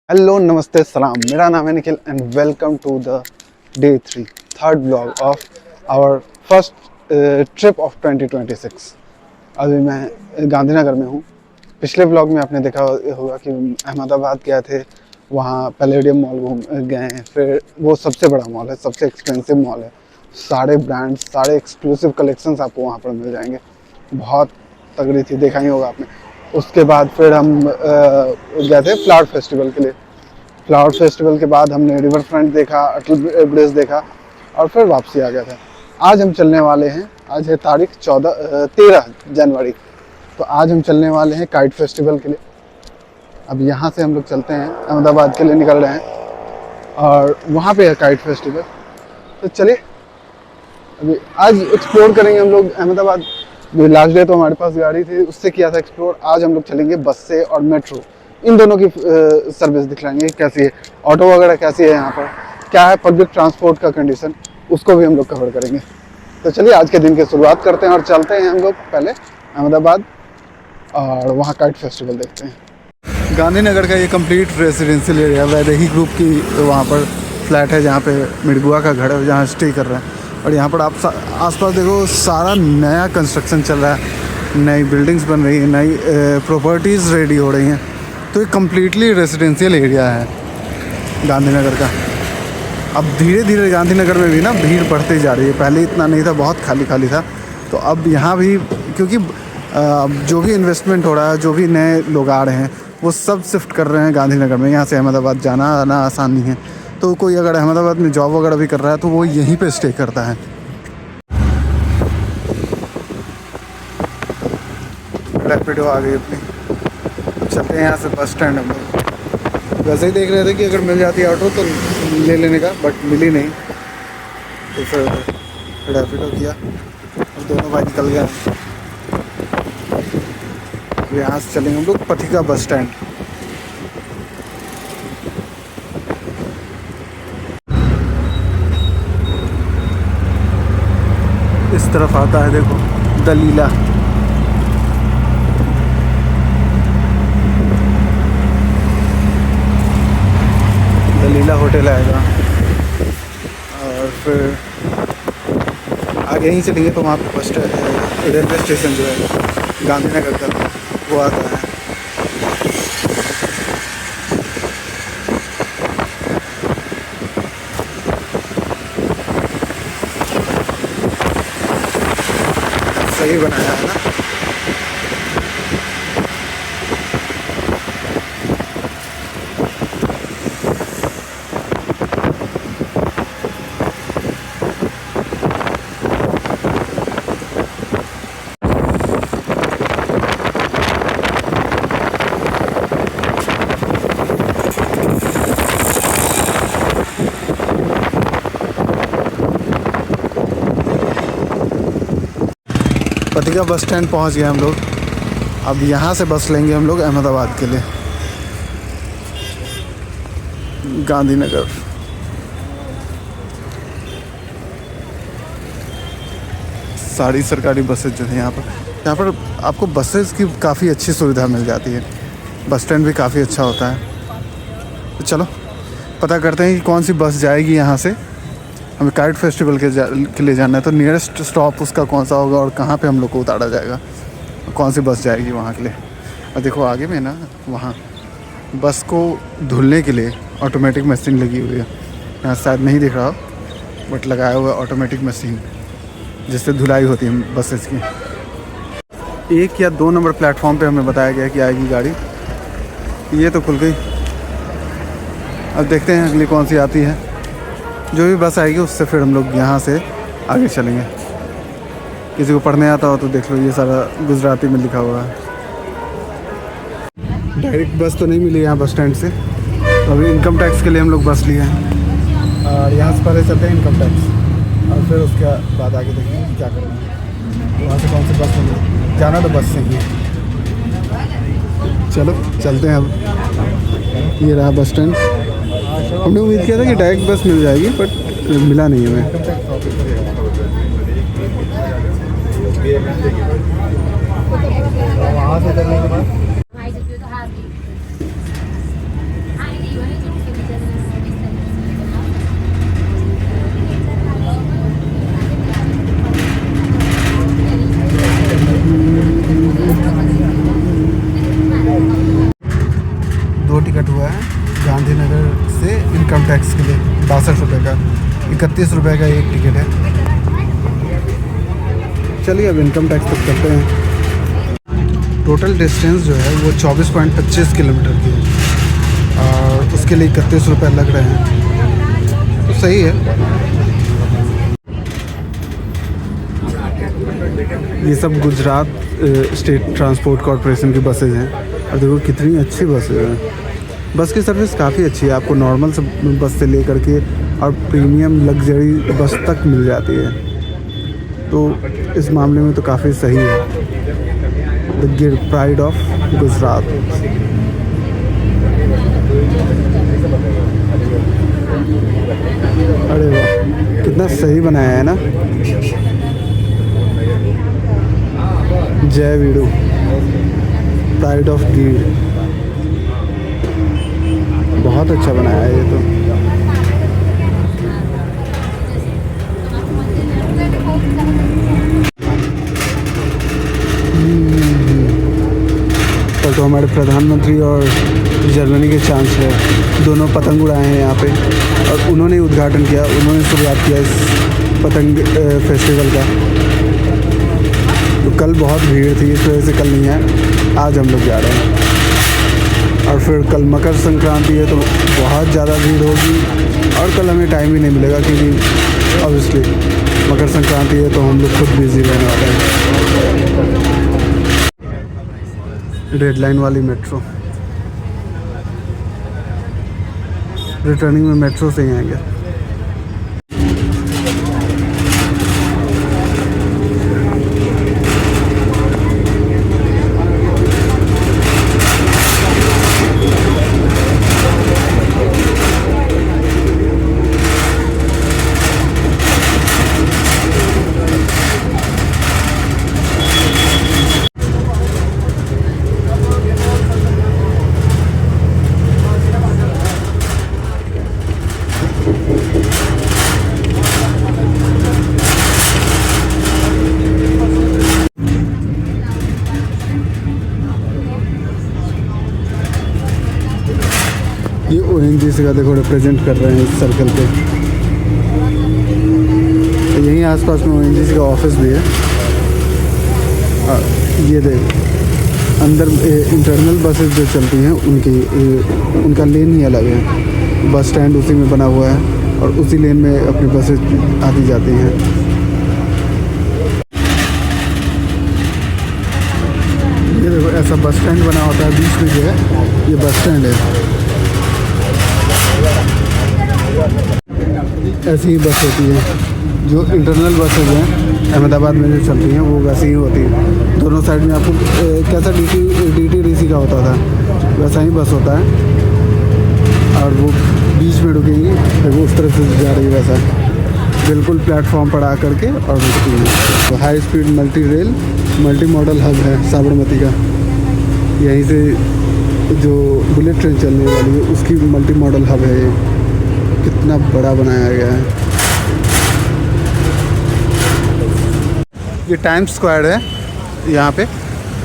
Hello नमस्ते सलाम, मेरा नाम है Nikhil and welcome to the day 3 third blog of our first trip of 2026। अभी मैं गांधीनगर में हूँ। पिछले ब्लॉग में आपने देखा होगा कि अहमदाबाद गए थे, वहाँ पैलेडियम मॉल घूम गए हैं। फिर वो सबसे बड़ा मॉल है, सबसे एक्सपेंसिव मॉल है। सारे ब्रांड्स, सारे एक्सक्लूसिव कलेक्शंस आपको वहाँ पर मिल जाएंगे। बहुत तगड़ी थी, देखा ही होगा आपने। उसके बाद फिर हम गए थे फ्लावर फेस्टिवल के लिए। फ्लावर फेस्टिवल के बाद हमने रिवर फ्रंट देखा, अटल ब्रिज देखा और फिर वापसी आ गया था। आज हम चलने वाले हैं, आज है तारीख 13 जनवरी। तो आज हम चलने वाले हैं काइट फेस्टिवल के लिए। अब यहाँ से हम लोग चलते हैं, अहमदाबाद के लिए निकल रहे हैं और वहाँ पे है काइट फेस्टिवल। तो चलिए अभी आज एक्सप्लोर करेंगे हम लोग अहमदाबाद। लास्ट डे तो हमारे पास गाड़ी थी, उससे किया था एक्सप्लोर। आज हम लोग चलेंगे बस से और मेट्रो, इन दोनों की सर्विस दिखलाएंगे कैसी है, ऑटो वगैरह कैसी है, यहाँ पर क्या है पब्लिक ट्रांसपोर्ट का कंडीशन, उसको भी हम लोग कवर करेंगे। तो चलिए आज के दिन की शुरुआत करते हैं और चलते हैं हम लोग पहले अहमदाबाद और वहाँ काइट फेस्टिवल देखते हैं। गांधीनगर का ये complete residential area, Vaidehi group की वहाँ पर फ्लैट है जहाँ पे मिर्गुआ का घर है, जहाँ स्टे कर रहे हैं। और यहाँ पर आप आसपास देखो, सारा नया कंस्ट्रक्शन चल रहा है, नई बिल्डिंग्स बन रही है, नई प्रॉपर्टीज़ रेडी हो रही हैं। तो ये कम्प्लीटली रेजिडेंशियल एरिया है गांधीनगर का। अब धीरे धीरे गांधीनगर में भी ना भीड़ बढ़ती जा रही है। पहले इतना नहीं था, बहुत खाली खाली था। तो अब यहाँ भी, क्योंकि जो भी इन्वेस्टमेंट हो रहा है, जो भी नए लोग आ रहे हैं, वो सब शिफ्ट कर रहे हैं गांधीनगर में। यहाँ से अहमदाबाद जाना आना आसान नहीं है, तो कोई अगर अहमदाबाद में जॉब वगैरह भी कर रहा है तो वो यहीं पे स्टे करता है। रैपिडो आ गई अपनी, चलते हैं यहाँ से बस स्टैंड। हम लोग वैसे ही देख रहे थे कि अगर मिल जाती है ऑटो तो ले लेने का, बट मिली नहीं, तो फिर रैपिडो किया और दोनों भाई निकल गए। यहाँ से चलेंगे हम लोग पथिका बस स्टैंड। इस तरफ आता है देखो दलीला, दलीला होटल आएगा। और फिर आगे ही चलेंगे तो वहाँ पर बस रेलवे स्टेशन जो है गांधीनगर का, वो आता है। सही बनाया है ना। पथिका बस स्टैंड पहुंच गए हम लोग। अब यहाँ से बस लेंगे हम लोग अहमदाबाद के लिए, गांधीनगर। सारी सरकारी बसेज जो है यहाँ पर आपको बसेस की काफ़ी अच्छी सुविधा मिल जाती है। बस स्टैंड भी काफ़ी अच्छा होता है। तो चलो पता करते हैं कि कौन सी बस जाएगी यहाँ से। हमें काइट फेस्टिवल के लिए जाना है, तो नियरेस्ट स्टॉप उसका कौन सा होगा और कहाँ पे हम लोग को उतारा जाएगा, कौन सी बस जाएगी वहाँ के लिए। और देखो आगे में ना, वहाँ बस को धुलने के लिए ऑटोमेटिक मशीन लगी हुई है। यहाँ शायद नहीं दिख रहा, बट लगाया हुआ ऑटोमेटिक मशीन जिससे धुलाई होती है बसेस की। 1 या 2 नंबर प्लेटफॉर्म पे हमें बताया गया कि आएगी गाड़ी। ये तो खुल गई। अब देखते हैं अगली कौन सी आती है। जो भी बस आएगी उससे फिर हम लोग यहाँ से आगे चलेंगे। किसी को पढ़ने आता हो तो देख लो, ये सारा गुजराती में लिखा हुआ है। डायरेक्ट बस तो नहीं मिली यहाँ बस स्टैंड से, तो अभी इनकम टैक्स के लिए हम लोग बस लिए हैं और यहाँ से पहले चलते हैं इनकम टैक्स और फिर उसके बाद आगे देखेंगे क्या करना है। वहाँ से कौन सी बस मिली, जाना तो बस से ही है। चलो चलते हैं अब। ये रहा बस स्टैंड। हमने उम्मीद किया था कि डायरेक्ट बस मिल जाएगी, बट मिला नहीं हमें। वहाँ से चलने के बाद टिकट हुआ है गांधीनगर से इनकम टैक्स के लिए 62 रुपये का, 31 रुपये का एक टिकट है। चलिए अब इनकम टैक्स तक करते हैं। टोटल डिस्टेंस जो है वो 24.25 किलोमीटर की है और उसके लिए 31 रुपये लग रहे हैं, तो सही है। ये सब गुजरात स्टेट ट्रांसपोर्ट कॉरपोरेशन की बसेज हैं और देखो कितनी अच्छी बसेज हैं। बस की सर्विस काफ़ी अच्छी है, आपको नॉर्मल से बस से लेकर के और प्रीमियम लग्जरी बस तक मिल जाती है, तो इस मामले में तो काफ़ी सही है। The pride of Gujarat. अरे वाह, कितना सही बनाया है ना। जय वीडू, प्राइड ऑफ गीर, बहुत अच्छा बनाया है ये तो। कल तो हमारे प्रधानमंत्री और जर्मनी के चांसलर दोनों पतंग उड़ाए हैं यहाँ पे और उन्होंने उद्घाटन किया, उन्होंने शुरुआत किया इस पतंग फेस्टिवल का। तो कल बहुत भीड़ थी, इस वजह से कल नहीं है, आज हम लोग जा रहे हैं। और फिर कल मकर संक्रांति है तो बहुत ज़्यादा भीड़ होगी और कल हमें टाइम ही नहीं मिलेगा क्योंकि ऑब्वियसली मकर संक्रांति है तो हम लोग खुद बिजी रहने वाले हैं। रेड लाइन वाली मेट्रो, रिटर्निंग में मेट्रो से ही आएंगे। ये ONGC का देखो रिप्रेजेंट कर रहे हैं इस सर्कल पे। तो यहीं आसपास में ONGC का ऑफिस भी है। ये देख अंदर इंटरनल बसेस जो चलती हैं उनका लेन ही अलग है, बस स्टैंड उसी में बना हुआ है और उसी लेन में अपनी बसेस आती जाती हैं। ये देखो ऐसा बस स्टैंड बना होता है, बीच में जो है ये बस स्टैंड है। ऐसी ही बस होती है, जो इंटरनल बसेज हैं अहमदाबाद में जो चलती हैं वो वैसी ही होती है। दोनों साइड में आपको कैसा DTDC का होता था वैसा ही बस होता है और वो बीच में रुकेंगी, फिर वो उस तरफ से जा रही है वैसा बिल्कुल प्लेटफॉर्म पर आ करके और रुकती है। तो high speed multi modal hub है साबरमती का। यहीं से जो बुलेट ट्रेन चलने वाली है उसकी मल्टी मॉडल हब है ये। कितना बड़ा बनाया गया है। ये टाइम्स स्क्वायर है, यहाँ पे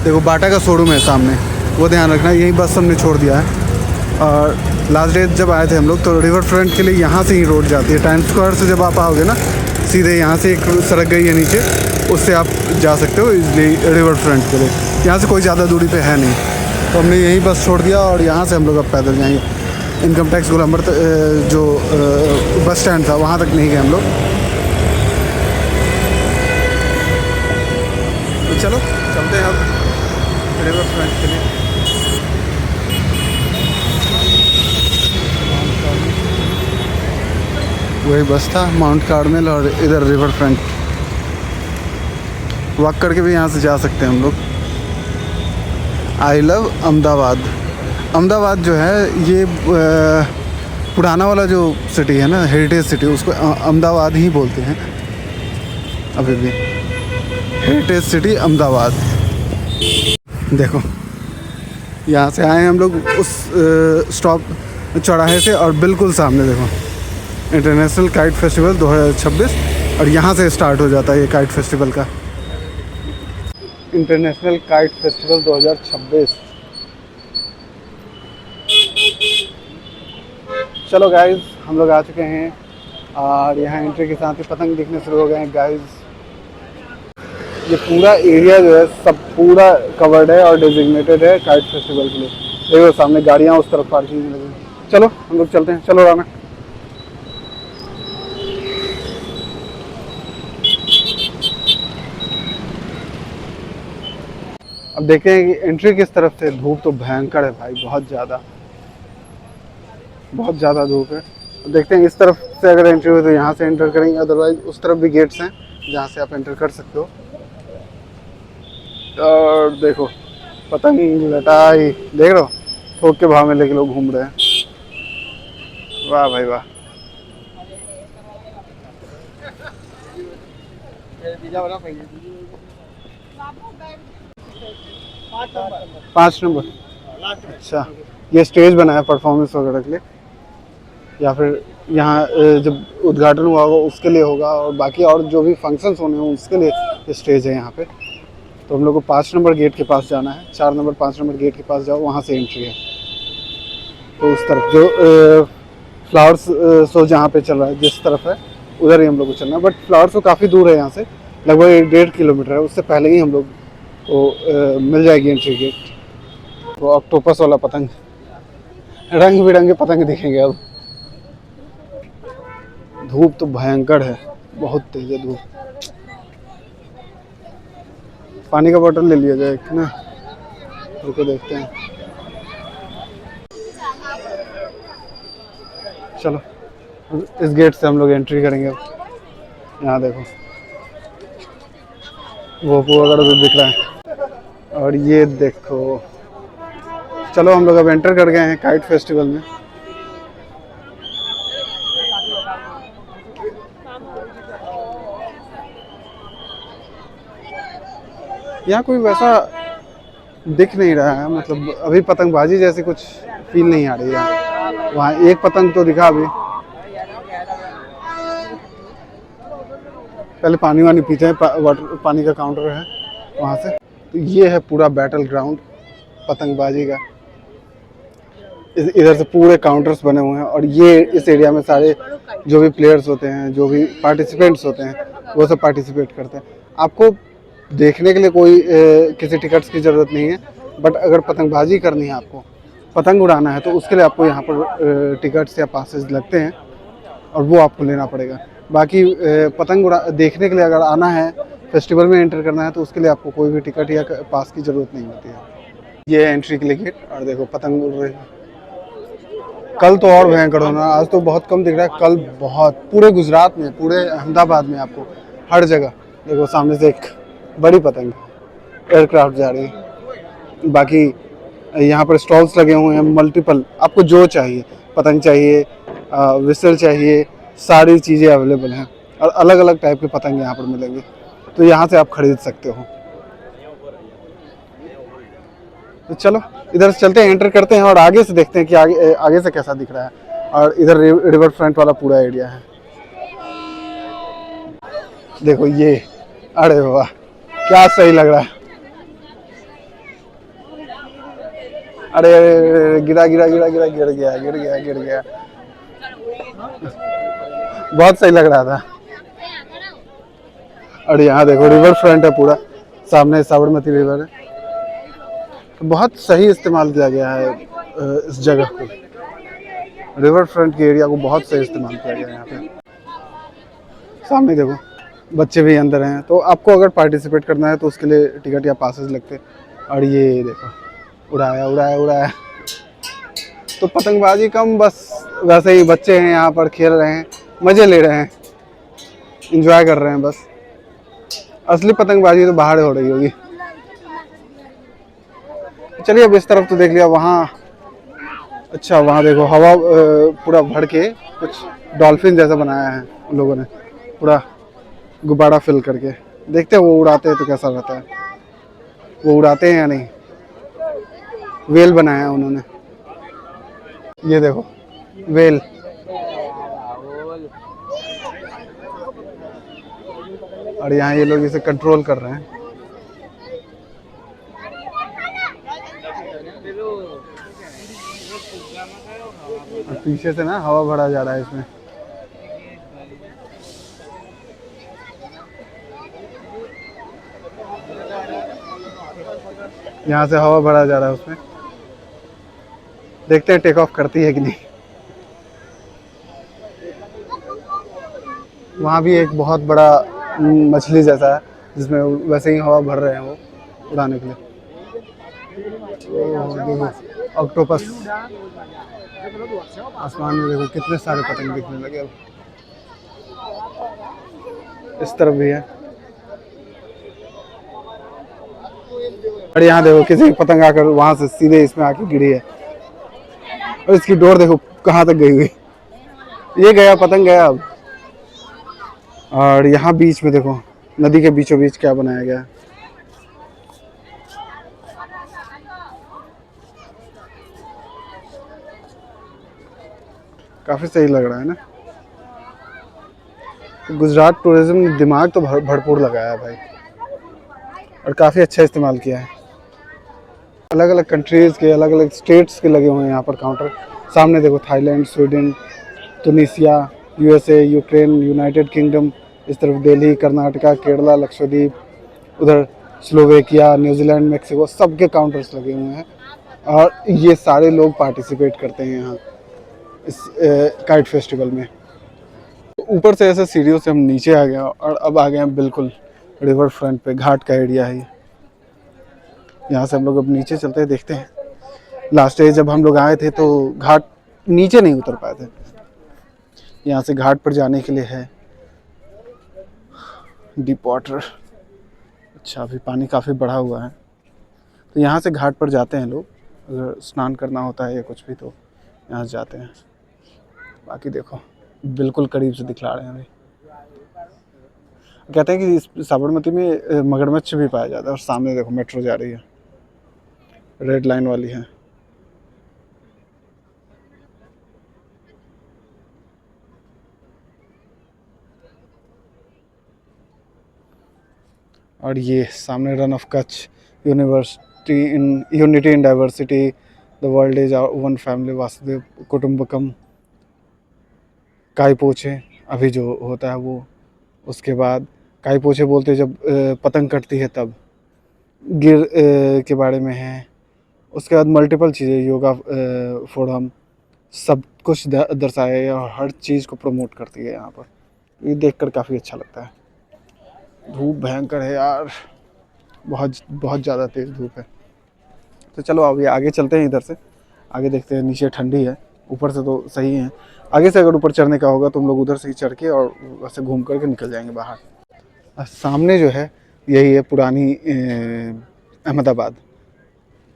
देखो बाटा का शोरूम है सामने, वो ध्यान रखना। यही बस हमने छोड़ दिया है और लास्ट डे जब आए थे हम लोग तो रिवर फ्रंट के लिए यहाँ से ही रोड जाती है। टाइम्स स्क्वायर से जब आप आओगे ना सीधे यहाँ से एक सड़क गई है नीचे, उससे आप जा सकते हो इजली रिवर फ्रंट के लिए। यहाँ से कोई ज़्यादा दूरी पे है नहीं, तो हमने यही बस छोड़ दिया और यहाँ से हम लोग अब पैदल जाएंगे। इनकम टैक्स गोलंबर जो बस स्टैंड था वहाँ तक नहीं गए हम लोग। तो चलो चलते हैं अब रिवर फ्रंट के लिए। वही बस था माउंट कार्मेल और इधर रिवर फ्रंट। वॉक करके भी यहाँ से जा सकते हैं हम लोग। I love Ahmedabad. अहमदाबाद जो है ये पुराना वाला जो सिटी है ना, हेरिटेज सिटी, उसको अहमदाबाद ही बोलते हैं अभी भी। Heritage city Ahmedabad. देखो यहाँ से आए हम लोग उस स्टॉप चौराहे से और बिल्कुल सामने देखो इंटरनेशनल काइट फेस्टिवल 2026 और यहाँ से स्टार्ट हो जाता है ये काइट फेस्टिवल का। International kite festival 2026। चलो गाइस, हम लोग आ चुके हैं और यहाँ एंट्री के साथ ही पतंग दिखने शुरू हो गए हैं गाइस। ये पूरा एरिया जो है सब पूरा कवर्ड है और डेजिग्नेटेड है काइट फेस्टिवल के लिए। देखो सामने गाड़ियाँ उस तरफ पार्किंग में लगी हैं। चलो हम लोग चलते हैं, चलो राना। अब देखते हैं कि एंट्री किस तरफ से। धूप तो भयंकर है भाई, बहुत ज़्यादा धूप है। तो देखते हैं इस तरफ से अगर एंट्री हुई तो यहाँ से एंटर करेंगे, अदरवाइज उस तरफ भी गेट्स हैं जहाँ से आप एंटर कर सकते हो। और देखो पतंग लटाई, देख रहे हो थोक के भाव में लेके लोग घूम रहे हैं। वाह भाई वाह। 5 नंबर। अच्छा, ये स्टेज बना है परफॉर्मेंस वगैरह के लिए, या फिर यहाँ जब उद्घाटन हुआ होगा उसके लिए होगा, और बाकी और जो भी फंक्शंस होने हों उसके लिए ये स्टेज है यहाँ पे। तो हम लोग को 5 नंबर गेट के पास जाना है। 4 नंबर 5 नंबर गेट के पास जाओ, वहाँ से एंट्री है। तो उस तरफ जो फ्लावर्स शो जहाँ पे चल रहा है जिस तरफ है उधर ही हम लोग को चलना है। बट फ्लावर शो काफ़ी दूर है यहाँ से, लगभग 1.5 किलोमीटर है। उससे पहले ही हम लोग को मिल जाएगी एंट्री गेट। वो ऑक्टोपस वाला पतंग, रंग बिरंगे पतंग दिखेंगे अब। धूप तो भयंकर है, बहुत तेज है धूप। पानी का बोतल ले लिया जाए ना, रुको देखते हैं। चलो इस गेट से हम लोग एंट्री करेंगे अब। यहाँ देखो वो वगैरह भी दिख रहा है। और ये देखो, चलो हम लोग अब एंटर कर गए हैं काइट फेस्टिवल में। यहाँ कोई वैसा दिख नहीं रहा है, मतलब अभी पतंगबाजी जैसी कुछ फील नहीं आ रही है। वहाँ एक पतंग तो दिखा अभी। पहले पानी वानी पीते हैं, वाटर पानी का काउंटर है वहाँ से। तो ये है पूरा बैटल ग्राउंड पतंगबाजी का। इधर से पूरे काउंटर्स बने हुए हैं, और ये इस एरिया में सारे जो भी प्लेयर्स होते हैं, जो भी पार्टिसिपेंट्स होते हैं, वो सब पार्टिसिपेट करते हैं। आपको देखने के लिए कोई किसी टिकट्स की ज़रूरत नहीं है, बट अगर पतंगबाजी करनी है, आपको पतंग उड़ाना है, तो उसके लिए आपको यहाँ पर टिकट्स या पासेस लगते हैं और वो आपको लेना पड़ेगा। बाकी पतंग उड़ा देखने के लिए अगर आना है, फेस्टिवल में एंटर करना है, तो उसके लिए आपको कोई भी टिकट या पास की ज़रूरत नहीं होती है। ये एंट्री के लिए गेट, और देखो पतंग उड़ रही है। कल तो और भयंकर होना, आज तो बहुत कम दिख रहा है, कल बहुत। पूरे गुजरात में, पूरे अहमदाबाद में आपको हर जगह देखो सामने से एक बड़ी पतंग एयरक्राफ्ट जा रही है। बाकी यहाँ पर स्टॉल्स लगे हुए हैं मल्टीपल, आपको जो चाहिए, पतंग चाहिए, विसल चाहिए, सारी चीज़ें अवेलेबल हैं। और अलग अलग टाइप के पतंग यहाँ पर मिलेंगे, तो यहाँ से आप खरीद सकते हो। तो चलो इधर से चलते हैं, एंटर करते हैं और आगे से देखते हैं कि आगे से कैसा दिख रहा है। और इधर रिवर फ्रंट वाला पूरा एरिया है। देखो ये, अरे वाह क्या सही लग रहा है। अरे गिरा गिरा गिरा गिरा गिर गया गिर गया गिर गया। बहुत सही लग रहा था। और यहाँ देखो रिवर फ्रंट है पूरा, सामने साबरमती रिवर है। तो बहुत सही इस्तेमाल किया गया है इस जगह को, रिवर फ्रंट के एरिया को बहुत सही इस्तेमाल किया गया है यहाँ पे। सामने देखो बच्चे भी अंदर हैं, तो आपको अगर पार्टिसिपेट करना है तो उसके लिए टिकट या पासेस लगते हैं। और ये देखो उड़ाया उड़ाया उड़ाया। तो पतंगबाजी कम, बस वैसे ही बच्चे हैं यहाँ पर, खेल रहे हैं, मज़े ले रहे हैं, इंजॉय कर रहे हैं बस। असली पतंगबाजी तो बाहर हो रही होगी। चलिए अब इस तरफ तो देख लिया, वहाँ अच्छा वहाँ देखो हवा पूरा भर के कुछ डॉल्फिन जैसा बनाया है उन लोगों ने, पूरा गुब्बारा फिल करके। देखते हैं वो उड़ाते हैं तो कैसा रहता है, वो उड़ाते हैं या नहीं। वेल बनाया है उन्होंने, ये देखो वेल। और यहाँ ये लोग इसे कंट्रोल कर रहे हैं। और पीछे से ना हवा भरा जा रहा है इसमें। यहाँ से हवा भरा जा रहा है उसमें, देखते हैं टेक ऑफ करती है कि नहीं। वहाँ भी एक बहुत बड़ा मछली जैसा है जिसमें वैसे ही हवा भर रहे हैं वो उड़ाने के लिए। देखो ऑक्टोपस, आसमान में देखो कितने सारे पतंग दिखने लगे। अब इस तरफ भी है, और यहाँ देखो किसी की पतंग आकर वहां से सीधे इसमें आके गिरी है, और इसकी डोर देखो कहाँ तक गई हुई। ये गया, पतंग गया अब। और यहाँ बीच में देखो, नदी के बीचों बीच क्या बनाया गया है। काफी सही लग रहा है ना। तो गुजरात टूरिज्म ने दिमाग तो भरपूर लगाया है भाई, और काफी अच्छा इस्तेमाल किया है। अलग अलग कंट्रीज के, अलग अलग स्टेट्स के लगे हुए हैं यहाँ पर काउंटर। सामने देखो Thailand, Sweden, Tunisia, USA, Ukraine, United kingdom, इस तरफ दिल्ली, कर्नाटका, केरला, लक्षद्वीप, उधर स्लोवेकिया, न्यूजीलैंड, मेक्सिको, सबके काउंटर्स लगे हुए हैं। और ये सारे लोग पार्टिसिपेट करते हैं यहाँ इस काइट फेस्टिवल में। ऊपर से ऐसे सीढ़ियों से हम नीचे आ गए और अब आ गए हैं बिल्कुल रिवर फ्रंट पे। घाट का एरिया है ये। यहाँ से हम लोग अब नीचे चलते हैं, देखते हैं। लास्ट डे जब हम लोग आए थे तो घाट नीचे नहीं उतर पाए थे। यहाँ से घाट पर जाने के लिए है डीप वाटर। अच्छा, अभी पानी काफ़ी बढ़ा हुआ है, तो यहाँ से घाट पर जाते हैं लोग। अगर स्नान करना होता है या कुछ भी तो यहाँ से जाते हैं। बाकी देखो बिल्कुल करीब से दिखला रहे हैं अभी। कहते हैं कि इस साबरमती में मगरमच्छ भी पाया जाता है। और सामने देखो मेट्रो जा रही है, रेड लाइन वाली है। और ये सामने Rann of Kutch, unity in diversity, the world is one family, Vasudhaiva Kutumbakam, काई पोछे अभी जो होता है वो। उसके बाद काई पोछे बोलते हैं जब पतंग कटती है तब। गिर के बारे में है। उसके बाद मल्टीपल चीज़ें, योगा फोरम, सब कुछ दर्शाया है और हर चीज़ को प्रमोट करती है यहाँ पर। ये देखकर काफ़ी अच्छा लगता है। धूप भयंकर है यार, बहुत बहुत ज़्यादा तेज़ धूप है। तो चलो अभी आगे चलते हैं, इधर से आगे देखते हैं। नीचे ठंडी है, ऊपर से तो सही है। आगे से अगर ऊपर चढ़ने का होगा तो हम लोग उधर से ही चढ़ के और वैसे घूम करके निकल जाएंगे बाहर। सामने जो है यही है पुरानी अहमदाबाद।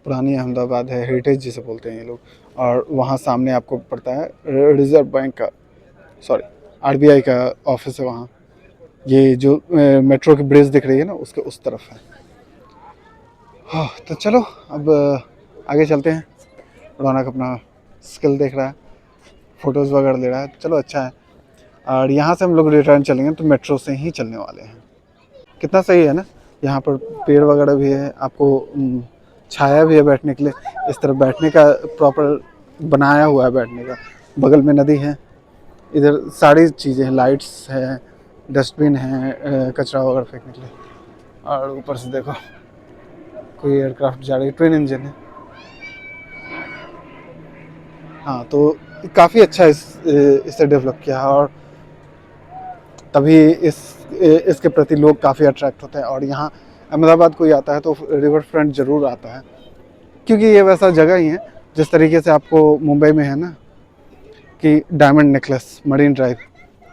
पुरानी अहमदाबाद है, हेरिटेज जिसे बोलते हैं ये लोग। और वहाँ सामने आपको पड़ता है रिजर्व बैंक का, सॉरी आरबीआई का ऑफिस है वहाँ। ये जो मेट्रो की ब्रिज दिख रही है ना, उसके उस तरफ है। हाँ तो चलो अब आगे चलते हैं। रौनक अपना स्किल देख रहा है, फ़ोटोज़ वगैरह ले रहा है। चलो अच्छा है। और यहाँ से हम लोग रिटर्न चलेंगे तो मेट्रो से ही चलने वाले हैं। कितना सही है ना। यहाँ पर पेड़ वगैरह भी है, आपको छाया भी है बैठने के लिए। इस तरफ बैठने का प्रॉपर बनाया हुआ है बैठने का। बगल में नदी है, इधर सारी चीज़ें हैं, लाइट्स है, डस्टबिन है कचरा वगैरह फेंकने के लिए। और ऊपर से देखो कोई एयरक्राफ्ट जा रही है, ट्विन इंजन है। हाँ तो काफ़ी अच्छा इसे डेवलप किया है, और तभी इसके प्रति लोग काफ़ी अट्रैक्ट होते हैं। और यहाँ अहमदाबाद कोई आता है तो रिवर फ्रंट ज़रूर आता है, क्योंकि ये वैसा जगह ही है जिस तरीके से आपको मुंबई में है ना कि डायमंड नेकलेस, मरीन ड्राइव,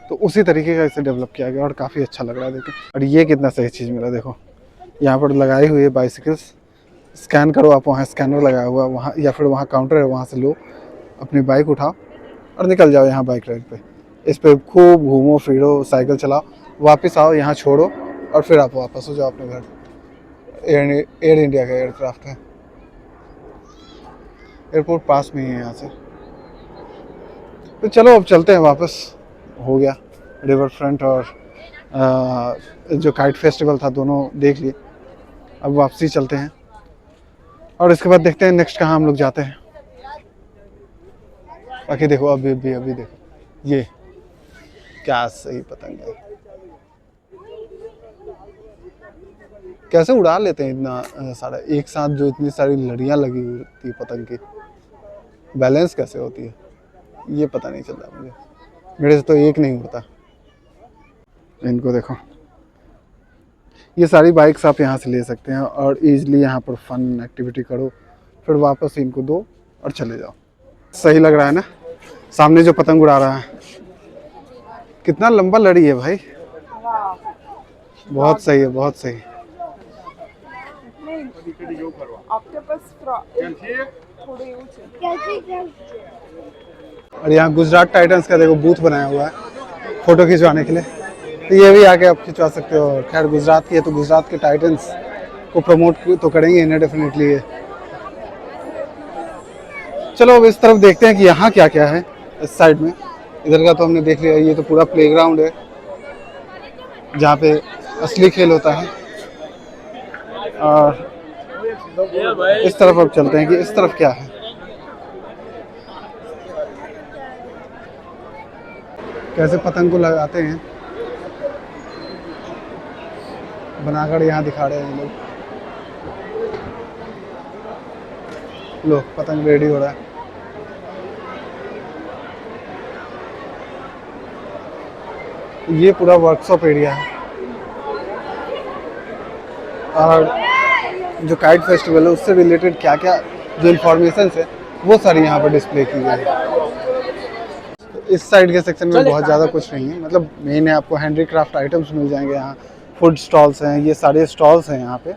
तो उसी तरीके का इसे डेवलप किया गया और काफ़ी अच्छा लग रहा है देखो। और ये कितना सही चीज़ मिला देखो, यहाँ पर लगाई हुई है बाइसिकल्स। स्कैन करो आप, वहाँ स्कैनर लगाया हुआ है वहाँ, या फिर वहाँ काउंटर है, वहाँ से लो अपनी बाइक उठाओ और निकल जाओ यहाँ बाइक राइड पे। इस पर खूब घूमो फिरो, साइकिल चलाओ, वापस आओ, यहाँ छोड़ो और फिर आप वापस हो जाओ अपने घर। एयर इंडिया का एयरक्राफ्ट है। एयरपोर्ट पास में ही है यहाँ से। तो चलो अब चलते हैं वापस। हो गया रिवर फ्रंट और जो काइट फेस्टिवल था दोनों देख लिए, अब वापसी चलते हैं। और इसके बाद देखते हैं नेक्स्ट कहाँ हम लोग जाते हैं। बाकी देखो अभी देखो ये क्या सही पतंग है, कैसे उड़ा लेते हैं इतना सारा एक साथ, जो इतनी सारी लड़ियां लगी हुई होती है पतंग की, बैलेंस कैसे होती है ये पता नहीं चलता मुझे, मेरे से तो एक नहीं उड़ता। इनको देखो, ये सारी बाइक्स आप यहाँ से ले सकते हैं और इजीली यहाँ पर फन एक्टिविटी करो, फिर वापस इनको दो और चले जाओ। सही लग रहा है ना, सामने जो पतंग उड़ा रहा है, कितना लंबा लड़ी है भाई, बहुत सही है, बहुत सही। आपके पास थोड़े और यहाँ गुजरात टाइटंस का देखो बूथ बनाया हुआ है फोटो खिंचवाने के लिए, तो ये भी आके आप खिंचवा सकते हो। खैर गुजरात की है तो गुजरात के टाइटंस को प्रमोट तो करेंगे इन्हें डेफिनेटली ये। चलो अब इस तरफ देखते हैं कि यहाँ क्या क्या है इस साइड में। इधर का तो हमने देख लिया, ये तो पूरा प्लेग्राउंड है जहाँ पे असली खेल होता है। और इस तरफ अब चलते हैं कि इस तरफ क्या है, कैसे पतंग को लगाते हैं, बनाकर यहाँ दिखा रहे हैं लोग। लो पतंग रेडी हो रहा है। ये पूरा वर्कशॉप एरिया है और जो काइट फेस्टिवल है उससे रिलेटेड क्या क्या जो इन्फॉर्मेशन है वो सारी यहाँ पर डिस्प्ले की गई है। इस साइड के सेक्शन में बहुत ज़्यादा कुछ नहीं है, मतलब मेन है आपको हैंडीक्राफ्ट आइटम्स मिल जाएंगे यहाँ, फूड स्टॉल्स हैं, ये सारे स्टॉल्स हैं यहाँ पे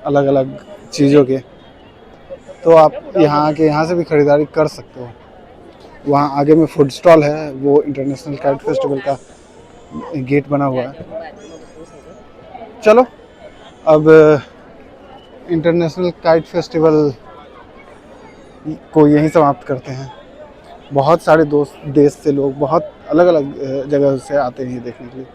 अलग अलग चीज़ों के, तो आप यहाँ आके यहाँ से भी ख़रीदारी कर सकते हो। वहाँ आगे में फूड स्टॉल है, वो इंटरनेशनल काइट फेस्टिवल का गेट बना हुआ है। चलो अब इंटरनेशनल काइट फेस्टिवल को यहीं समाप्त करते हैं। बहुत सारे दोस्त देश से लोग बहुत अलग अलग जगह से आते हैं ये देखने के लिए।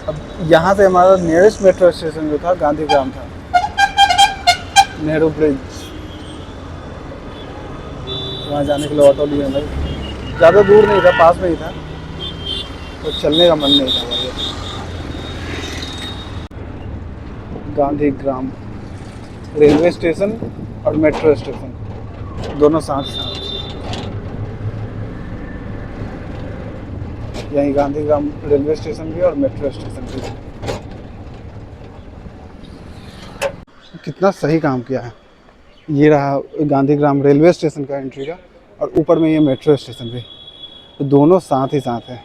अब यहाँ से हमारा नियरेस्ट मेट्रो स्टेशन जो था गांधीग्राम था, नेहरू ब्रिज, वहाँ जाने के लिए ऑटो लिए हम, ज़्यादा दूर नहीं था, पास में ही था, तो चलने का मन नहीं था मुझे। गांधीग्राम रेलवे स्टेशन और मेट्रो स्टेशन दोनों साथ साथ, यहीं गांधीग्राम रेलवे स्टेशन भी और मेट्रो स्टेशन भी। कितना सही काम किया है। ये रहा गांधीग्राम रेलवे स्टेशन का एंट्री का, और ऊपर में ये मेट्रो स्टेशन भी, तो दोनों साथ ही साथ है।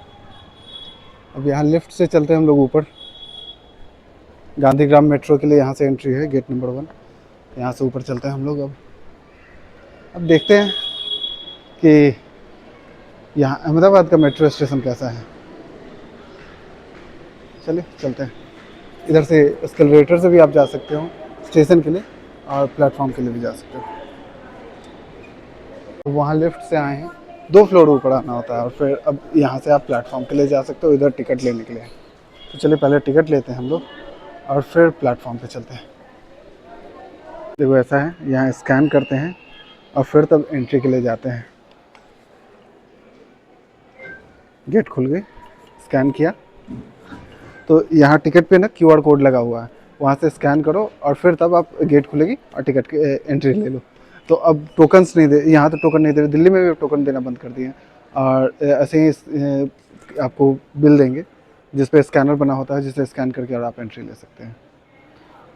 अब यहाँ लिफ्ट से चलते हैं हम लोग ऊपर। गांधीग्राम मेट्रो के लिए यहाँ से एंट्री है, गेट नंबर 1, यहाँ से ऊपर चलते हैं हम लोग। अब देखते हैं कि यहाँ अहमदाबाद का मेट्रो स्टेशन कैसा है। चलिए चलते हैं। इधर से एस्केलेटर से भी आप जा सकते हो स्टेशन के लिए, और प्लेटफॉर्म के लिए भी जा सकते हो। तो वहाँ लिफ्ट से आए हैं, 2 फ्लोर ऊपर आना होता है, और फिर अब यहाँ से आप प्लेटफॉर्म के लिए जा सकते हो, इधर टिकट लेने के लिए। तो चलिए पहले टिकट लेते हैं हम लोग और फिर प्लेटफॉर्म पे चलते हैं। देखो ऐसा है, यहाँ स्कैन करते हैं और फिर तब एंट्री के लिए जाते हैं। गेट खुल गई, स्कैन किया तो यहाँ टिकट पे ना QR कोड लगा हुआ है, वहाँ से स्कैन करो और फिर तब आप गेट खुलेगी और टिकट की एंट्री ले लो। तो अब टोकन्स नहीं दे, यहाँ तो टोकन नहीं दे रहे, दिल्ली में भी टोकन देना बंद कर दिए हैं। और ऐसे ही आपको बिल देंगे जिस पे स्कैनर बना होता है, जिसे स्कैन करके और आप एंट्री ले सकते हैं।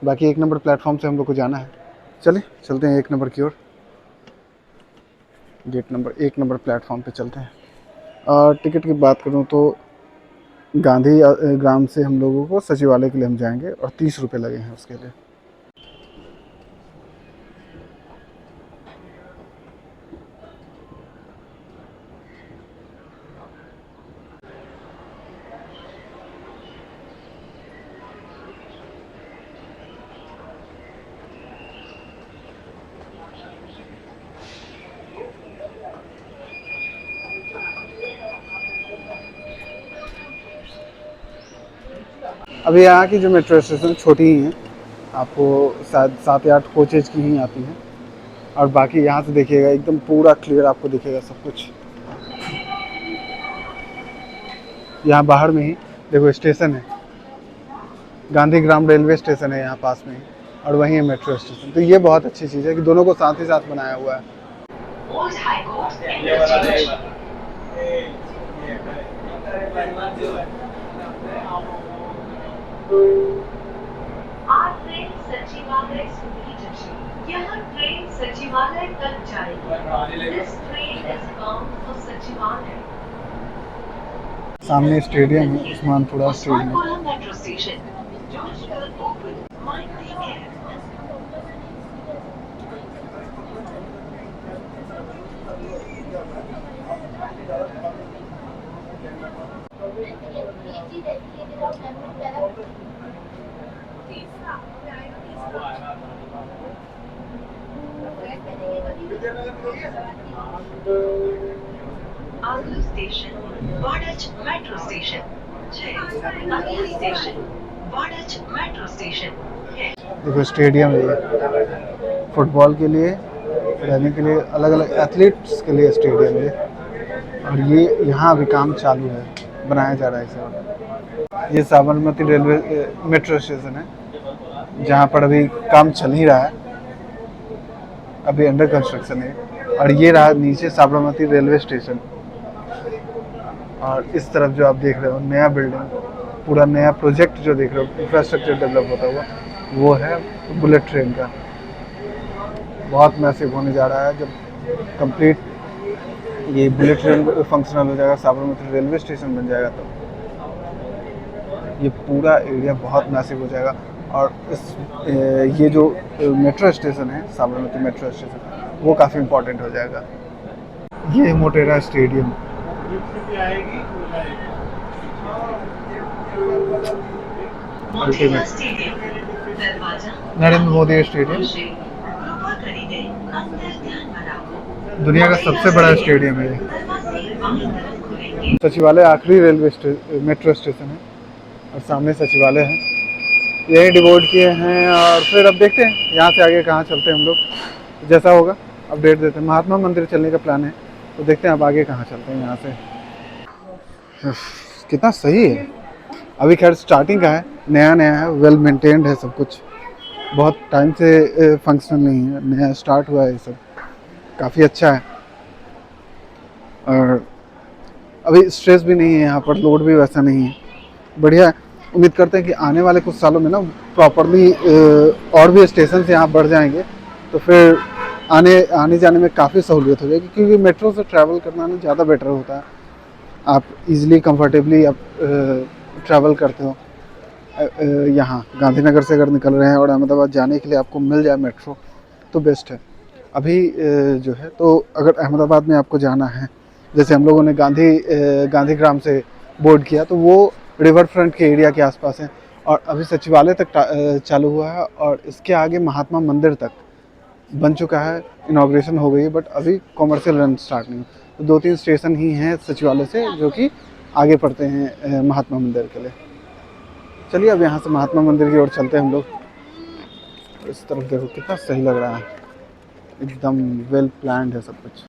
बाकी 1 नंबर प्लेटफॉर्म से हम लोग को जाना है। चलिए चलते हैं 1 नंबर की ओर, गेट नंबर 1 नंबर प्लेटफॉर्म पे चलते हैं। और टिकट की बात करूँ तो गांधी ग्राम से हम लोगों को सचिवालय के लिए हम जाएंगे और 30 रुपये लगे हैं उसके लिए। अभी यहाँ की जो मेट्रो स्टेशन छोटी ही हैं, आपको शायद 7 या 8 कोचेज की ही आती हैं। और बाकी यहाँ से देखिएगा एकदम पूरा क्लियर आपको दिखेगा सब कुछ। यहाँ बाहर में ही देखो स्टेशन है, गांधीग्राम रेलवे स्टेशन है यहाँ पास में ही, और वहीं है मेट्रो स्टेशन। तो ये बहुत अच्छी चीज़ है कि दोनों को साथ ही साथ बनाया हुआ है। आज ट्रेन सचिवालय सुधरी जंक्शन, यहाँ ट्रेन सचिवालय तक जाएगी। This train is bound for सचिवालय। सामने स्टेडियम है, Usmanpura stadium. Usmanpura metro station, Doors will open. Mind the gap. अगला स्टेशन वाडज मेट्रो स्टेशन है। अगला स्टेशन वाडज मेट्रो स्टेशन है। देखो स्टेडियम है ये, फुटबॉल के लिए, रहने के लिए, अलग अलग एथलीट्स के लिए स्टेडियम है। और ये यहाँ अभी काम चालू है, बनाया जा रहा है इसे। ये साबरमती रेलवे मेट्रो स्टेशन है, जहाँ पर अभी काम चल ही रहा है, अभी अंडर कंस्ट्रक्शन है। और ये रहा नीचे साबरमती रेलवे स्टेशन। और इस तरफ जो आप देख रहे हो नया बिल्डिंग, पूरा नया प्रोजेक्ट जो देख रहे हो, इंफ्रास्ट्रक्चर डेवलप होता हुआ, वो है बुलेट ट्रेन का। बहुत मैसिव होने जा रहा है। जब कंप्लीट ये बुलेट ट्रेन फंक्शनल हो जाएगा, साबरमती रेलवे स्टेशन बन जाएगा, तो ये पूरा एरिया बहुत मैसिव हो जाएगा। और ये जो मेट्रो स्टेशन है, साबरमती मेट्रो स्टेशन, वो काफ़ी इम्पोर्टेंट हो जाएगा। ये मोटेरा स्टेडियम, मोटेरा स्टेडियम, दरवाजा नरेंद्र मोदी स्टेडियम, कृपा करिए अंदर ध्यान बनाओ। दुनिया का सबसे बड़ा स्टेडियम है। दरवाजे बाईं तरफ खुलेंगे। सचिवालय आखिरी मेट्रो स्टेशन है, और सामने सचिवालय है। यही डिवोट किए हैं। और फिर अब देखते हैं यहाँ से आगे कहाँ चलते हैं हम लोग, जैसा होगा अपडेट देते हैं। महात्मा मंदिर चलने का प्लान है, तो देखते हैं अब आगे कहाँ चलते हैं यहाँ से। कितना सही है, अभी खैर स्टार्टिंग का है, नया नया है, वेल मेंटेन्ड है सब कुछ, बहुत टाइम से फंक्शनल नहीं है, नया स्टार्ट हुआ है ये सब, काफ़ी अच्छा है। और अभी स्ट्रेस भी नहीं है यहाँ पर, लोड भी वैसा नहीं है, बढ़िया है। उम्मीद करते हैं कि आने वाले कुछ सालों में ना प्रॉपरली और भी स्टेशन यहाँ बढ़ जाएंगे, तो फिर आने जाने में काफ़ी सहूलियत हो जाएगी। क्योंकि मेट्रो से ट्रैवल करना ना ज़्यादा बेटर होता है, आप इजीली कंफर्टेबली आप ट्रैवल करते हो। यहाँ गांधीनगर से अगर निकल रहे हैं और अहमदाबाद जाने के लिए आपको मिल जाए मेट्रो, तो बेस्ट है। अभी जो है, तो अगर अहमदाबाद में आपको जाना है, जैसे हम लोगों ने गांधीग्राम से बोर्ड किया, तो वो रिवर फ्रंट के एरिया के आसपास है। और अभी सचिवालय तक चालू हुआ है, और इसके आगे महात्मा मंदिर तक बन चुका है, इनाग्रेशन हो गई है, बट अभी कॉमर्शियल रन स्टार्ट नहीं। तो 2-3 स्टेशन ही हैं सचिवालय से जो कि आगे पड़ते हैं महात्मा मंदिर के लिए। चलिए अब यहाँ से महात्मा मंदिर की ओर चलते हैं हम लोग। इस तरफ देखो कितना सही लग रहा है, एकदम वेल प्लान्ड है सब कुछ।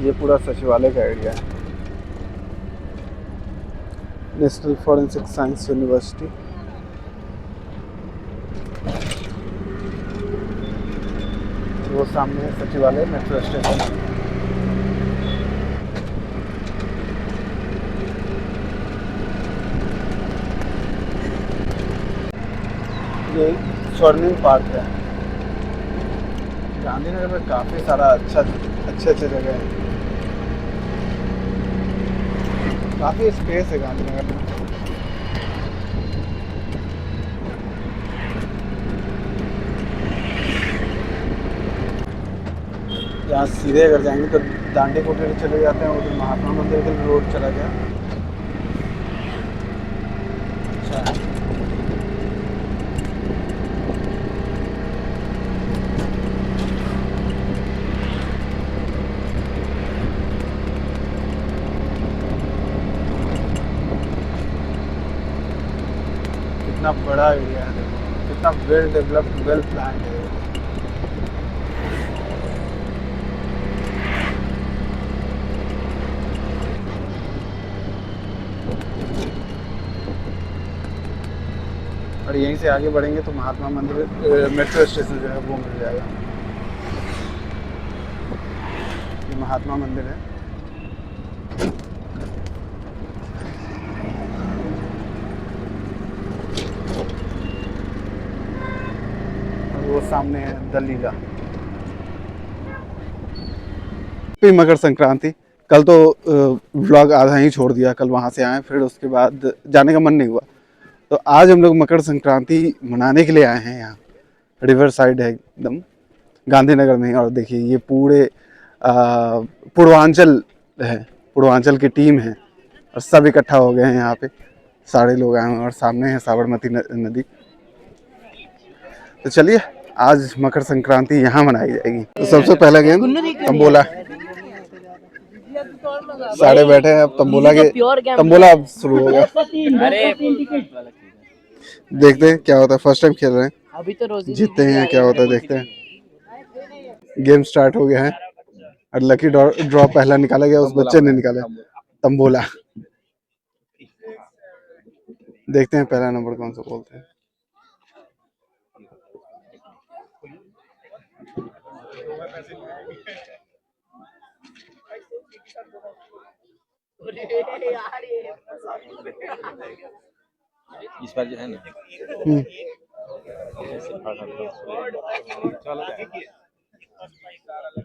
ये पूरा सचिवालय का एरिया है, नेशनल फॉरेंसिक साइंस यूनिवर्सिटी। वो सामने है सचिवालय मेट्रो स्टेशन। ये स्वर्णिम पार्क है। गांधीनगर में काफ़ी सारा अच्छे जगह है, काफ़ी स्पेस है गांधीनगर में। यहाँ सीधे अगर जाएंगे तो दांडी कुटीर चले जाते हैं, उधर महात्मा मंदिर के लिए रोड चला गया। अच्छा है। कितना बड़ा एरिया है, देखो कितना वेल डेवलप्ड, वेल प्लान्ड है। और यहीं से आगे बढ़ेंगे तो महात्मा मंदिर, मेट्रो स्टेशन जो है वो मिल जाएगा। ये महात्मा मंदिर है। और वो सामने है दलीला। मकर संक्रांति, कल तो व्लॉग आधा ही छोड़ दिया, कल वहाँ से आए, फिर उसके बाद जाने का मन नहीं हुआ। तो आज हम लोग मकर संक्रांति मनाने के लिए आए हैं। यहाँ रिवर साइड है एकदम गांधीनगर में। और देखिए ये पूरे पूर्वांचल है, पूर्वांचल की टीम है और सब इकट्ठा हो गए हैं यहाँ पे, सारे लोग आए हैं। और सामने है साबरमती नदी। तो चलिए आज मकर संक्रांति यहाँ मनाई जाएगी। तो सबसे पहला गेम तंबोला। सारे बैठे हैं, अब तंबोला अब शुरू हो गया। देखते हैं क्या होता है, फर्स्ट टाइम खेल रहे हैं, अभी तो रोज जीतते हैं क्या होता है, देखते हैं। गेम स्टार्ट हो गया है और लकी ड्रॉ पहला निकाला गया, उस बच्चे ने निकाला तंबोला। देखते हैं पहला नंबर कौन सा बोलते हैं। इस बार जो है ना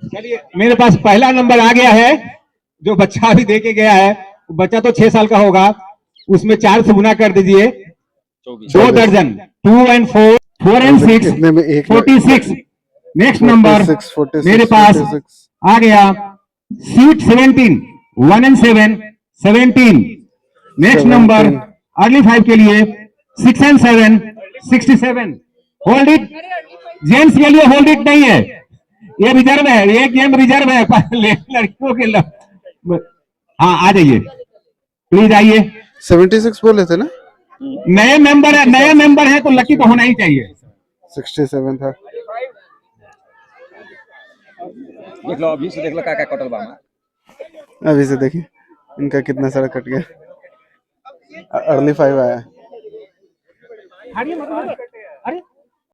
चलिए मेरे पास पहला नंबर आ गया है, जो बच्चा अभी दे के गया है। बच्चा तो 6 साल का होगा, उसमें 4 से गुना कर दीजिए। 2 दर्जन, 2 and 4, 4 and 6, 46। नेक्स्ट नंबर मेरे पास आ गया seat 17, 1 and 7, 17। Next number early 5 के लिए 6 and 7, 67। होल्ड इट, जेंट्स के लिए होल्ड इट नहीं है, ये रिजर्व है, ये गेम रिजर्व है लड़कियों के लिए। हाँ आ जाइए प्लीज, आइए। 76 बोले थे ना, नए मेंबर है तो लकी तो होना ही चाहिए। 67 था। देख लो, अभी से देख लो क्या कटल बा। अभी से देखिए इनका कितना सारा कट गया। अर्ली 5 आया। अरे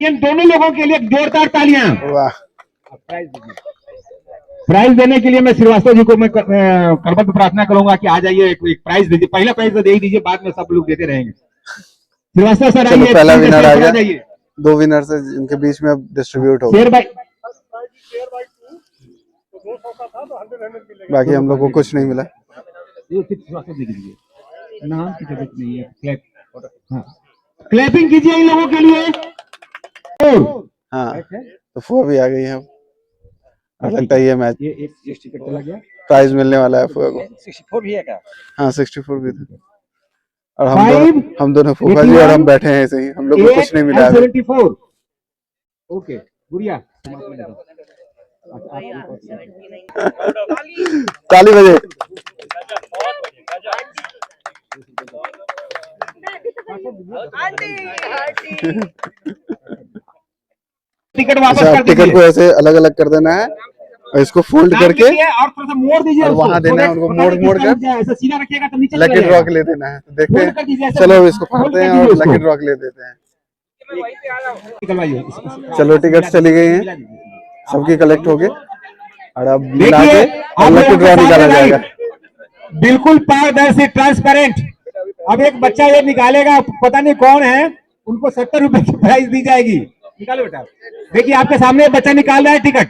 इन दोनों लोगों के लिए जोरदार तालियां। वाह। प्राइज देने के लिए मैं श्रीवास्तव जी को मैं करबद्ध प्रार्थना करूंगा कि आ जाइए, एक प्राइज दीजिए। पहला प्राइज तो दे ही दीजिए, बाद में सब लोग देते रहेंगे। श्रीवास्तव सर आइए। पहला विनर आ गया, 2 विनर से इनके बीच में अब डिस्ट्रीब्यूट होगा। शेर भाई, बाकी हम लोग को कुछ नहीं मिला। नाम की जरूरत नहीं है, क्लैपिंग कीजिए इन लोगों के लिए। हाँ तो 4 भी आ गई है अब। लगता है ये मैच ये एक टिकट चला गया, प्राइज मिलने वाला है फुआ को। 64 भी है क्या? हाँ 64 भी था। और हम दोनों फूफा जी और हम बैठे हैं ऐसे ही, हम लोग को कुछ नहीं मिला। 74। ओके गुड़िया, ताली बजे। टिकट वापस अच्छा, कर दीजिए। टिकट को ऐसे अलग अलग कर देना है और इसको फोल्ड करके और थोड़ा सा मोड़ दीजिए, और वहाँ देना है उनको, मोड़ कर ऐसा सीधा रखिएगा तो नीचे लकी ड्रॉ के ले देना है। तो देखते हैं, चलो इसको फाड़ते हैं और लकी ड्रॉ के ले देते हैं। चलो टिकट चली गई हैं, सबकी कलेक्ट हो गए और अब मिला के और लकी ड्रॉ निकाला जाएगा। बिल्कुल पारदर्शी, ट्रांसपेरेंट। अब एक बच्चा ये निकालेगा, पता नहीं कौन है, उनको 70 रुपए की प्राइस दी जाएगी। निकालो बेटा, देखिए आपके सामने बच्चा निकाल रहा है टिकट।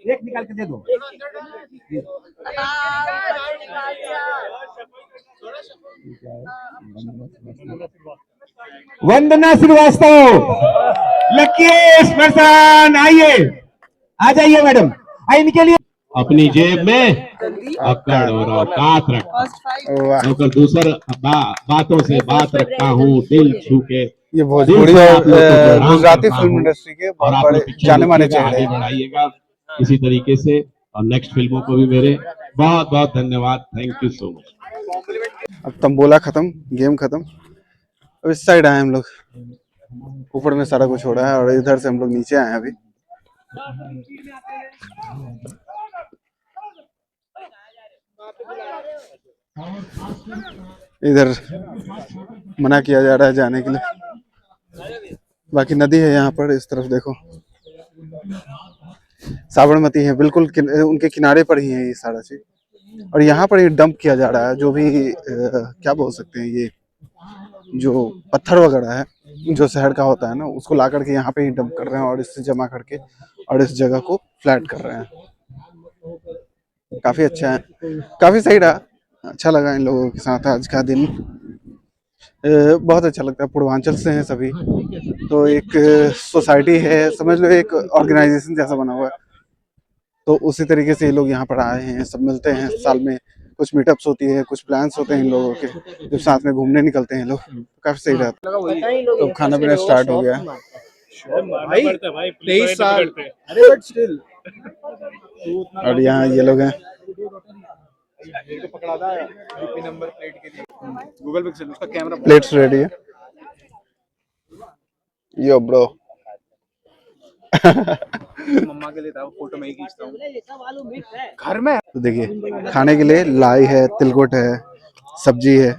एक निकाल के दे दो। वंदना श्रीवास्तव, लकी पर्सन, आइए, आ जाइए मैडम, आइए इनके लिए। अपनी जेब में अकड़ और औकात रखा, और दूसर बातों से बात रखता हूँ, दिल छू के। ये भोजपुरी और गुजराती फिल्म इंडस्ट्री के बहुत बड़े जाने माने चेहरे हैं। बढ़ाइएगा इसी तरीके से, और नेक्स्ट फिल्मों को भी मेरे बहुत बहुत धन्यवाद। Thank you so much. अब तंबोला खत्म, गेम खत्म, अब इस साइड आए हम लोग, ऊपर में सारा कुछ हो रहा है और इधर से हम लोग नीचे आए हैं अभी। इधर मना किया जा रहा है जाने के लिए, बाकी नदी है यहाँ पर। इस तरफ देखो साबरमती है, बिल्कुल उनके किनारे पर ही है ये सारा चीज। और यहाँ पर ये डंप किया जा रहा है जो भी क्या बोल सकते हैं, ये जो पत्थर वगैरह है जो शहर का होता है ना, उसको ला करके यहाँ पे ही डंप कर रहे हैं और इससे जमा करके और इस जगह को फ्लैट कर रहे हैं। काफी अच्छा है, काफी सही रहा, अच्छा लगा इन लोगों के साथ आज का दिन। बहुत अच्छा लगता है। पूर्वांचल से हैं सभी, तो एक सोसाइटी है समझ लो, एक ऑर्गेनाइजेशन जैसा बना हुआ है। तो उसी तरीके से ये लोग यहाँ पर आए हैं, सब मिलते हैं साल में, कुछ मीटअप्स होती है, कुछ प्लान्स होते हैं इन लोगों के, जब साथ में घूमने निकलते हैं लोग, काफी सही रहता है। तो खाना पीना स्टार्ट हो गया भाई 23 साल और यहाँ ये लोग हैं। पकड़ा था यूपी नंबर प्लेट के लिए गूगल पिक्सल उसका कैमरा प्लेट्स रेडी है। यो ब्रो मम्मा के लिए था, फोटो में ही खींचता हूँ घर में। तो देखिए खाने के लिए लाई है, तिलकुट है, सब्जी है,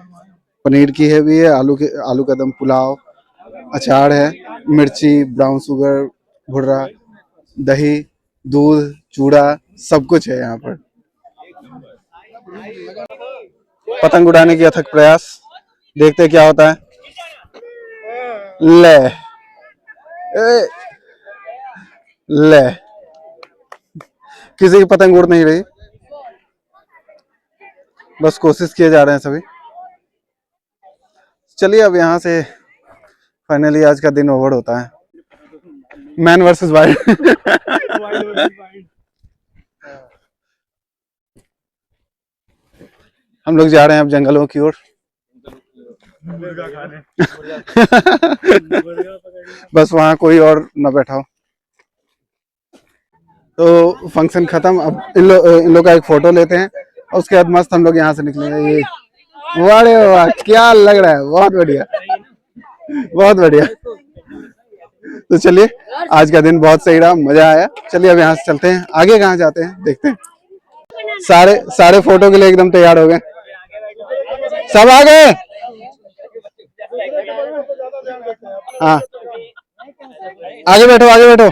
पनीर की है भी है, आलू का दम पुलाव, अचार है, मिर्ची, ब्राउन शुगर, भुर्रा, दही, दूध, चूड़ा, सब कुछ है यहाँ पर। पतंग उड़ाने की अथक प्रयास, देखते क्या होता है। ले ले किसी की पतंग उड़ नहीं रही, बस कोशिश किए जा रहे हैं सभी। चलिए अब यहाँ से फाइनली आज का दिन ओवर होता है। Man versus wild. हम लोग जा रहे हैं अब जंगलों की ओर। बस वहां कोई और न बैठा हो। तो फंक्शन खत्म, अब इन लोग का एक फोटो लेते हैं और उसके बाद मस्त हम लोग यहाँ से निकलेंगे। ये वाह वाह क्या लग रहा है, बहुत बढ़िया बहुत बढ़िया। तो चलिए आज का दिन बहुत सही रहा, मजा आया। चलिए अब यहाँ से चलते हैं, आगे कहाँ जाते हैं देखते हैं। सारे फोटो के लिए एकदम तैयार हो गए, सब आ गए। हाँ आगे बैठो आगे बैठो।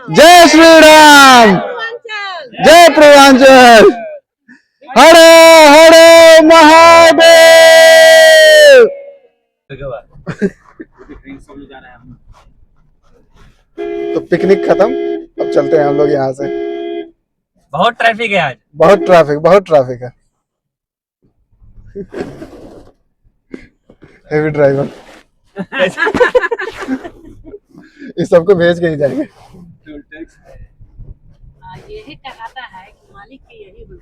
जय श्री राम, जय पूर्वांचल, हरे हरे महादेव। तो पिकनिक खत्म, अब चलते हैं हम लोग यहाँ से। बहुत ट्रैफिक है आज, बहुत ट्रैफिक है। हेवी ड्राइवर इस सबको भेज के ही जाएंगे। यही कहता है कि मालिक की यही बुलबुल।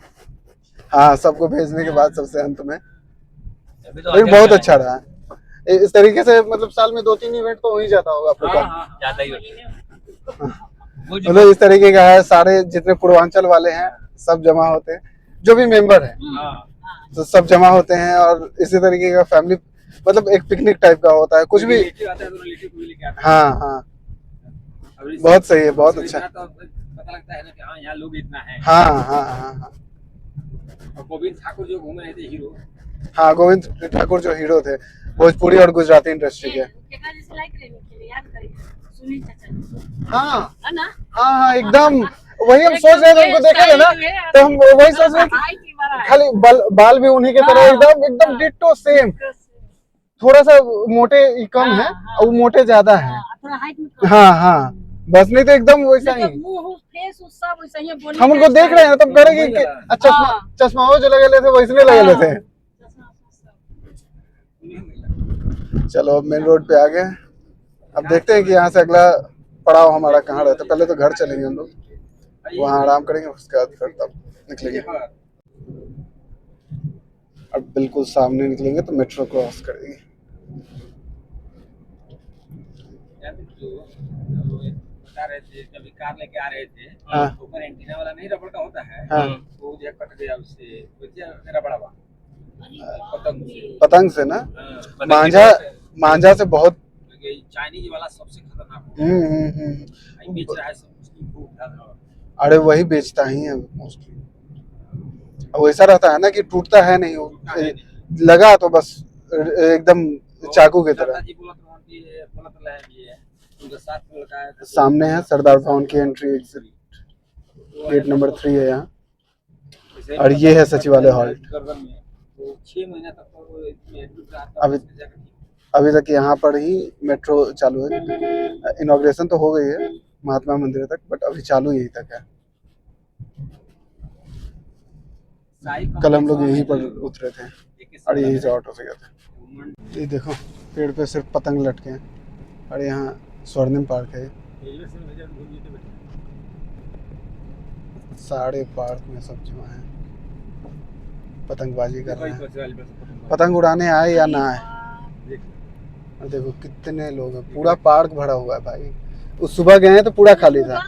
हाँ सबको भेजने के बाद सबसे अंत में। अभी तो लेकिन बहुत अच्छा रहा इस तरीके से, मतलब साल में 2-3 इवेंट तो हो ही जाता होगा आप लोग का। ज्यादा ही होता है। मतलब इस तरीके का है, सारे जितने पूर्वांचल वाले हैं सब जमा होते हैं, जो भी मेंबर है तो सब जमा होते हैं और इसी तरीके का फैमिली, मतलब एक पिकनिक टाइप का होता है कुछ भी। हाँ हाँ बहुत सही है, बहुत अच्छा। पता लगता है ना कि हाँ यहाँ लोग इतना है। हाँ हाँ हाँ हाँ और गोविंद ठाकुर जो घूम रहे थे हीरो। हाँ गोविंद ठाकुर जो हीरो थे भोजपुरी और गुजराती इंडस्ट्री के। हाँ हाँ हाँ एकदम वही हम सोच रहे थे, उनको देखे थे ना तो हम वही सोच रहे थे, खाली बाल भी उन्हीं के तरह एकदम डिट्टो सेम। थोड़ा सा मोटे कम है और वो मोटे ज्यादा है। हाँ हाँ बस, नहीं तो एकदम वैसा ही। हम उनको देख रहे हैं तब कह रहे कि चश्मा जो लगे लेते वैसने लगे लेते। चलो अब मेन रोड पे आ गए, अब देखते हैं कि यहाँ से अगला पड़ाव हमारा कहाँ रहता है। पहले तो घर चलेंगे हम लोग, वहाँ आराम करेंगे, उसके बाद फिर तब निकलेंगे। अब बिल्कुल सामने निकलेंगे तो मेट्रो क्रॉस करेंगे। बता रहे थे जब कार लेके आ रहे थे, हाँ। ऊपर एंटीना वाला नहीं रबड़ का होता है, हाँ। वो जो कट गया उससे रबड़ वाला। पतंग से ना, पतंग मांझा मांझा से बहुत। चाइनीज वाला सबसे खतरनाक हम्म। बेच रहा है सब मुस्लिम को उठा रहा है। अरे वही बेचता ही है मोस्टली। वैसा रहता है ना कि टूटता है नहीं वो, लगा तो बस एकदम चाकू की तरह। सामने है सरदार भवन की एंट्री एग्जिट, गेट नंबर 3 है यहाँ, और ये है सचिवालय हॉल। 6 महीना तक अभी अभी तक यहाँ पर ही मेट्रो चालू है। इनॉग्रेशन तो हो गई है महात्मा मंदिर तक, बट अभी चालू यहीं तक है। कल हम लोग यहीं पर उतरे थे और यहीं से ऑटो से गए थे। ये देखो पेड़ पे सिर्फ पतंग लटके हैं, और यहाँ स्वर्णिम पार्क है। सारे पार्क में सब जमा है, पतंगबाजी कर रहे हैं। पतंग उड़ाने आए या ना आए, और देखो कितने लोग हैं, पूरा पार्क भरा हुआ है भाई। उस सुबह गए तो पूरा खाली था,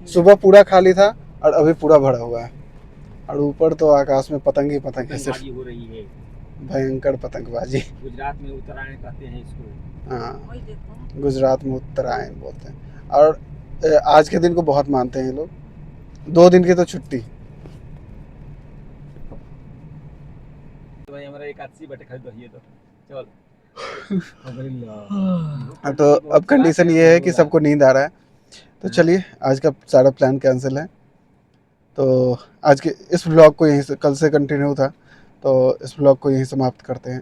सुबह पूरा खाली था और अभी पूरा भरा हुआ है। और ऊपर तो आकाश में पतंग ही पतंग है, सिर्फ हो रही है। भयंकर पतंगबाजी। गुजरात में उत्तरायण कहते हैं इसको। हाँ, गुजरात में उत्तरायण बोलते हैं। और आज के दिन को बहुत मानते हैं ये लोग, 2 दिन की तो छुट्टी। भाई हमारा एकादशी बटे खरीद दो तो चल। तो अब कंडीशन ये है कि सबको नींद आ रहा है, तो चलिए आज का सारा प्लान कैंसिल है। तो आज के इस व्लॉग को यहीं से, कल से कंटिन्यू था, तो इस व्लॉग को यहीं समाप्त करते हैं।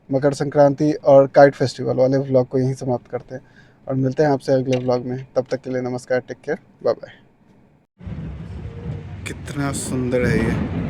मकर संक्रांति और काइट फेस्टिवल वाले व्लॉग को यहीं समाप्त करते हैं, और मिलते हैं आपसे अगले व्लॉग में। तब तक के लिए नमस्कार, टेक केयर, बाय बाय। कितना सुंदर है ये।